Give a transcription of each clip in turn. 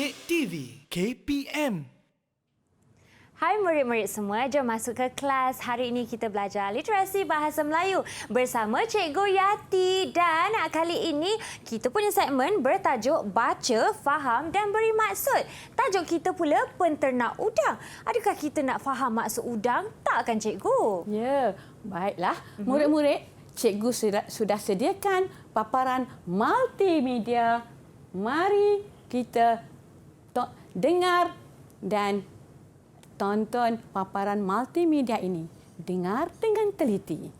Kek TV KPM. Hai murid-murid semua, jom masuk ke kelas. Hari ini kita belajar literasi bahasa Melayu bersama Cikgu Yati. Dan kali ini kita punya segmen bertajuk Baca, Faham dan Beri Maksud. Tajuk kita pula Penternak Udang. Adakah kita nak faham maksud udang? Tak kan Cikgu? Ya, baiklah. Murid-murid, Cikgu sudah sediakan paparan multimedia. Mari kita dengar dan tonton paparan multimedia ini. Dengar dengan teliti.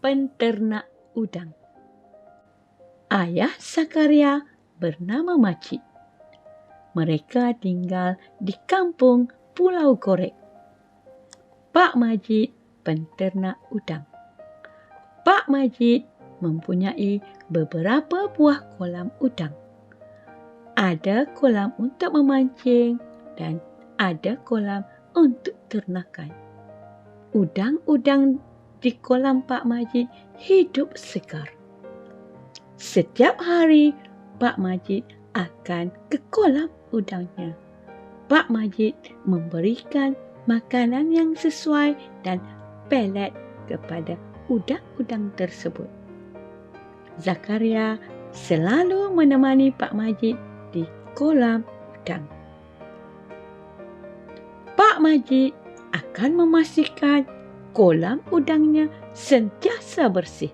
Penternak udang. Ayah Zakaria bernama Majid. Mereka tinggal di kampung Pulau Korek. Pak Majid penternak udang. Pak Majid mempunyai beberapa buah kolam udang. Ada kolam untuk memancing dan ada kolam untuk ternakan. Udang-udang di kolam Pak Majid hidup segar. Setiap hari, Pak Majid akan ke kolam udangnya. Pak Majid memberikan makanan yang sesuai dan pelet kepada udang-udang tersebut. Zakaria selalu menemani Pak Majid di kolam udang. Pak Majid akan memastikan kolam udangnya sentiasa bersih.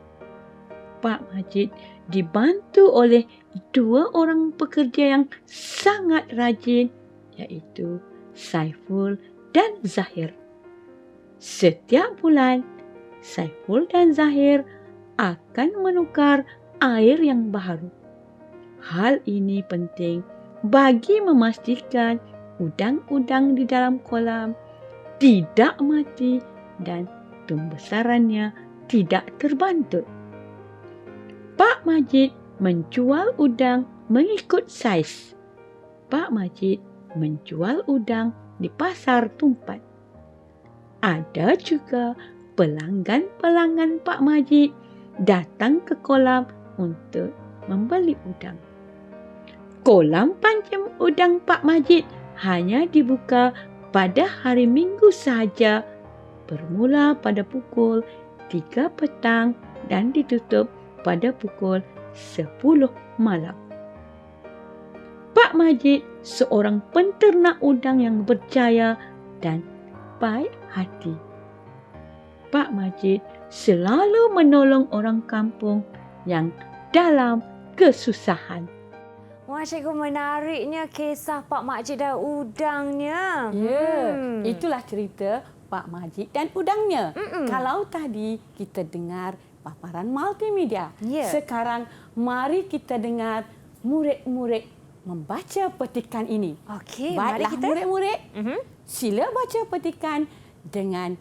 Pak Majid dibantu oleh dua orang pekerja yang sangat rajin, iaitu Saiful dan Zahir. Setiap bulan, Saiful dan Zahir akan menukar air yang baru. Hal ini penting bagi memastikan udang-udang di dalam kolam tidak mati dan pembesarannya tidak terbantut. Pak Majid menjual udang mengikut saiz. Pak Majid menjual udang di pasar Tumpat. Ada juga pelanggan-pelanggan Pak Majid datang ke kolam untuk membeli udang. Kolam pancing udang Pak Majid hanya dibuka pada hari Minggu sahaja, bermula pada pukul 3 petang dan ditutup pada pukul 10 malam. Pak Majid seorang penternak udang yang berjaya dan baik hati. Pak Majid selalu menolong orang kampung yang dalam kesusahan. Wah, Cikgu, menariknya kisah Pak Majid dan udangnya. Ya, itulah cerita Pak Majid dan udangnya. Kalau tadi kita dengar paparan multimedia, sekarang mari kita dengar murid-murid membaca petikan ini. Okey, Baiklah, mari kita. murid-murid, sila baca petikan dengan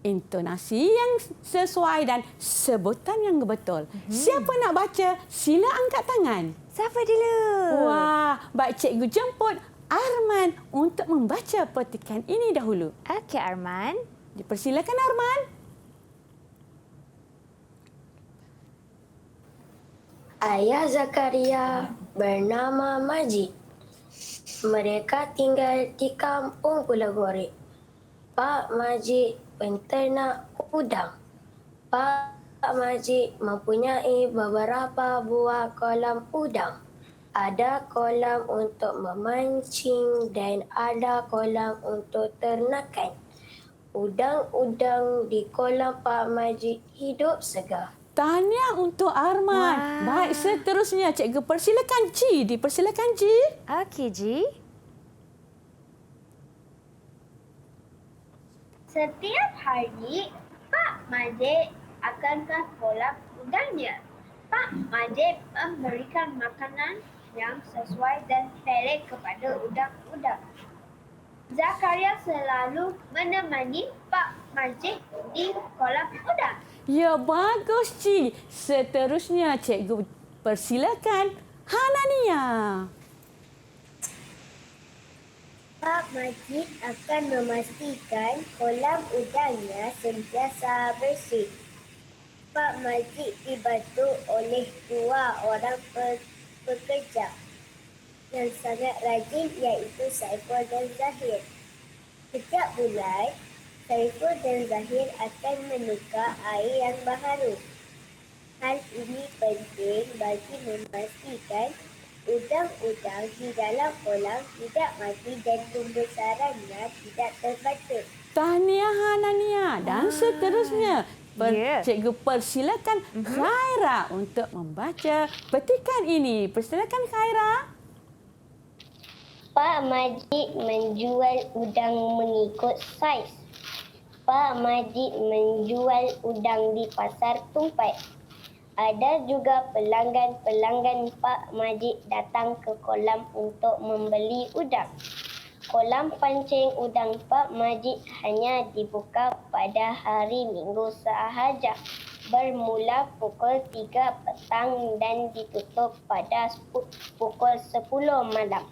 intonasi yang sesuai dan sebutan yang betul. Siapa nak baca, sila angkat tangan. Siapa dulu? Wah, baik, cikgu jemput Arman untuk membaca petikan ini dahulu. Okey, Arman. Dipersilakan, Arman. Ayah Zakaria bernama Majid. Mereka tinggal di kampung Pulau Gorek. Pak Majid penternak udang. Pak Majid mempunyai beberapa buah kolam udang. Ada kolam untuk memancing dan ada kolam untuk ternakan. Udang-udang di kolam Pak Majid hidup segar. Tahniah untuk Arman. Wah. Baik, seterusnya cikgu persilakan Ji. Dipersilakan Ji. Okey, Ji. Setiap hari, Pak Majid akan ke kolam udangnya. Pak Majid memberikan makanan yang sesuai dan pelet kepada udang-udang. Zakaria selalu menemani Pak Majid di kolam udang. Ya, bagus Ji. Seterusnya cikgu persilakan Hanania. Pak Majid akan memastikan kolam udangnya sentiasa bersih. Pak Majid dibantu oleh dua orang pekerja, yang sangat rajin iaitu Saiful dan Zahir. Setiap bulan, Saiful dan Zahir akan menukar air yang baharu. Hal ini penting bagi memastikan udang-udang di dalam kolam tidak mati dan pembesarannya tidak terbatas. Tahniah Hanania dan seterusnya. Cikgu persilakan Khaira untuk membaca petikan ini. Persilakan Khaira. Pak Majid menjual udang mengikut saiz. Pak Majid menjual udang di pasar tumpai. Ada juga pelanggan-pelanggan Pak Majid datang ke kolam untuk membeli udang. Kolam pancing udang Pak Majid hanya dibuka pada hari Minggu sahaja. Bermula pukul 3 petang dan ditutup pada pukul 10 malam.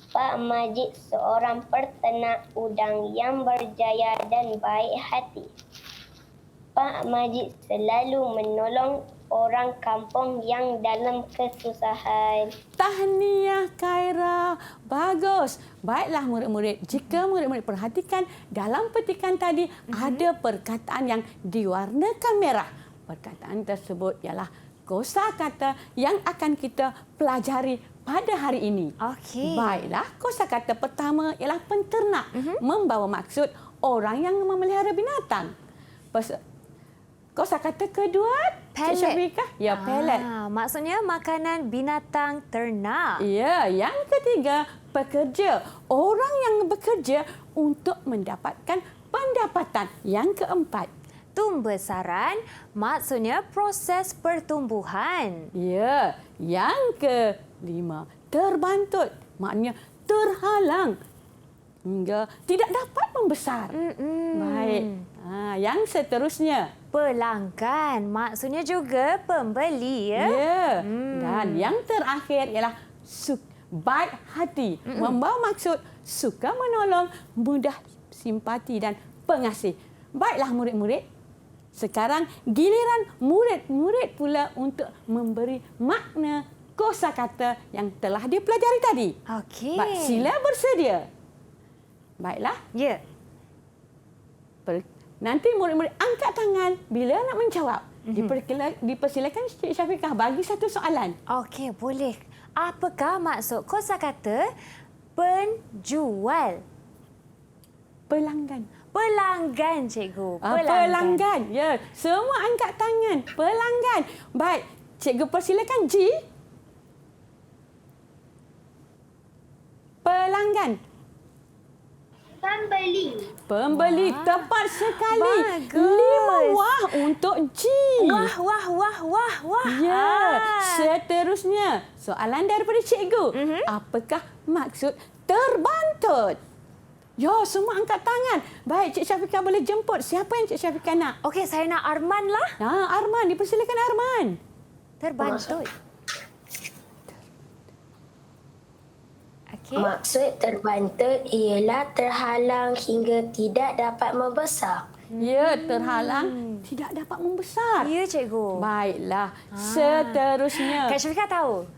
Pak Majid seorang peternak udang yang berjaya dan baik hati. Pak Majid selalu menolong orang kampung yang dalam kesusahan. Tahniah Khaira. Bagus. Baiklah murid-murid. Jika murid-murid perhatikan dalam petikan tadi ada perkataan yang diwarnakan merah. Perkataan tersebut ialah kosakata yang akan kita pelajari pada hari ini. Okey. Baiklah, kosakata pertama ialah penternak. Membawa maksud orang yang memelihara binatang. Kosakata kedua, Cik Syafiqah? Ya, pellet. Maksudnya makanan binatang ternak. Ya, yang ketiga, pekerja. Orang yang bekerja untuk mendapatkan pendapatan. Yang keempat, Tumbesaran maksudnya proses pertumbuhan. ya, yang kelima, terbantut. Maknanya terhalang hingga tidak dapat membesar. Baik. Yang seterusnya, Pelanggan maksudnya juga pembeli, ya. ya. Dan yang terakhir ialah baik hati. Membawa maksud suka menolong, mudah simpati dan pengasih. Baiklah murid-murid. Sekarang giliran murid-murid pula untuk memberi makna kosakata yang telah dipelajari tadi. Okey. Baik, sila bersedia. Baiklah. Ya. Nanti murid-murid angkat tangan bila nak menjawab. Dipersilakan Cik Syafiqah bagi satu soalan. Okey, boleh. Apakah maksud kosakata penjual? Pelanggan. Pelanggan, cikgu. Pelanggan. Ya, semua angkat tangan. Pelanggan. Baik, cikgu persilakan G. Pelanggan. Pembeli. Tepat sekali. Bagus. 5 wah untuk G. Wah. Ya, seterusnya soalan daripada cikgu. Apakah maksud terbantut? Ya, semua angkat tangan. Baik, Cik Syafiqah boleh jemput. Siapa yang Cik Syafiqah nak? Okey, saya nak Arman lah. Arman. Dipersilakan Arman. Terbantut. Okey. Maksud terbantut ialah terhalang hingga tidak dapat membesar. Ya, terhalang tidak dapat membesar. Ya, cikgu. Baiklah, seterusnya. Kak Syafiqah tahu.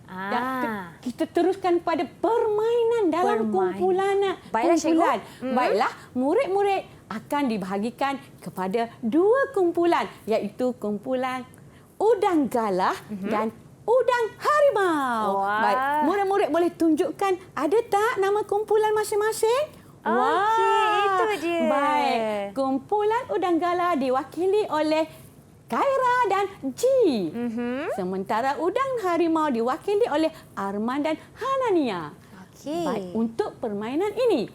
Kita teruskan pada permainan dalam kumpulan. Baiklah, cikgu. Baiklah, murid-murid akan dibahagikan kepada 2 kumpulan, iaitu kumpulan udang galah dan udang harimau. Wah. Baik, murid-murid boleh tunjukkan ada tak nama kumpulan masing-masing? Okey, itu dia. Baik, kumpulan udang galah diwakili oleh Khaira dan G. Sementara udang harimau diwakili oleh Arman dan Hanania. Okey. Baik, untuk permainan ini,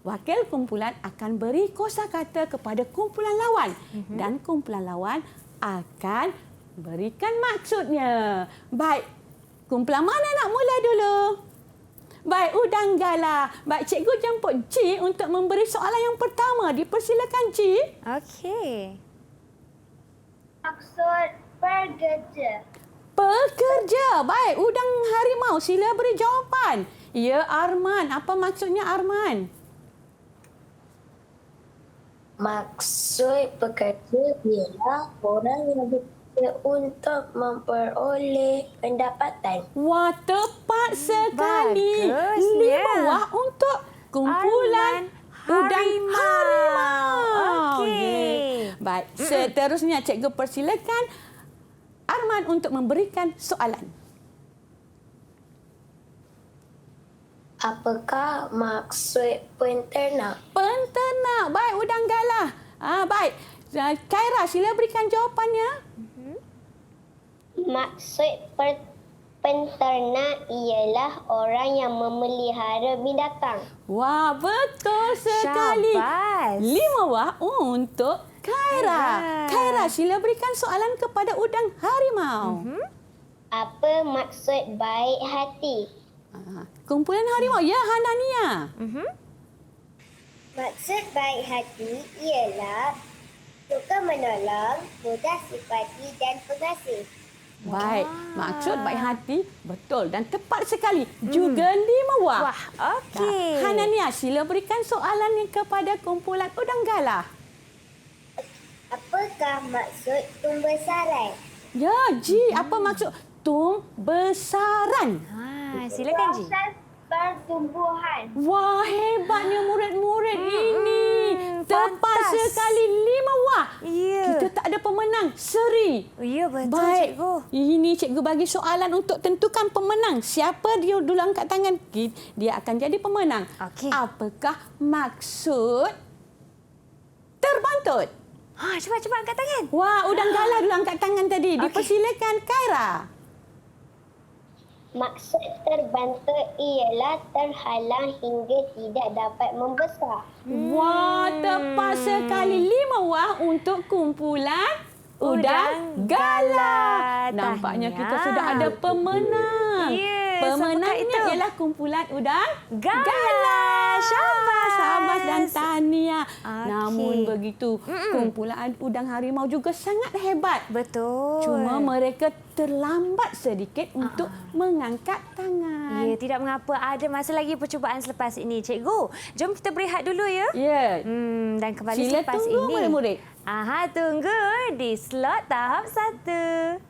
wakil kumpulan akan beri kosakata kepada kumpulan lawan dan kumpulan lawan akan berikan maksudnya. Baik, kumpulan mana nak mula dulu? Baik, udang galah. Baik, cikgu jemput G untuk memberi soalan yang pertama. Dipersilakan G. Okey. Maksud pekerja. Pekerja. Baik, udang harimau. Sila beri jawapan. Ya, Arman. Apa maksudnya Arman? Maksud pekerja ialah orang yang bekerja untuk memperoleh pendapatan. Wah, tepat sekali. Bagusnya. 5 wah untuk kumpulan udang harimau. Okey. Baik, seterusnya cikgu persilakan Arman untuk memberikan soalan. Apakah maksud penternak? Penternak. Baik, udang galah. Baik. Khaira, sila berikan jawapannya. Maksud penternak ialah orang yang memelihara binatang. Wah, betul sekali. Syabas. 5 wah untuk Khaira. Khaira, sila berikan soalan kepada udang harimau. Apa maksud baik hati? Kumpulan harimau. Ya, Hanania. Maksud baik hati ialah suka menolong, mudah simpati dan pengasih. Baik, maksud baik hati betul dan tepat sekali. Juga 5 wah. Wah, okey. Hanania, sila berikan soalan yang kepada kumpulan udang galah. Apakah maksud tumbesaran? Ya, Ji, apa maksud tumbesaran? Silakan Ji. Proses pertumbuhan. Wah, hebatnya murid-murid ini. Tepat pantas. sekali 5 wah. Ya. Kita tak ada pemenang. Seri. Ya, betul Baik. cikgu. Ini cikgu bagi soalan untuk tentukan pemenang. Siapa dia dulu angkat tangan, dia akan jadi pemenang. Okey. Apakah maksud terbantut? Cepat-cepat angkat tangan. Wah, udang galah dulu angkat tangan tadi. Dipersilakan Khaira. Maksud terbantut ialah terhalang hingga tidak dapat membesar. Wah, tepat sekali 5 wah untuk kumpulan udang galah. Nampaknya kita sudah ada pemenang. Ya, Pemenangnya siapakah itu? ialah kumpulan udang Galah. Syabas. Syabas dan tahniah. Okey. Namun begitu, kumpulan udang harimau juga sangat hebat. Betul. Cuma mereka terlambat sedikit untuk mengangkat tangan. Ya, tidak mengapa. Ada masa lagi percubaan selepas ini, cikgu. Jom kita berehat dulu ya. Ya. Dan kembali Sila selepas tunggu ini. murid-murid. Tunggu di slot tahap 1.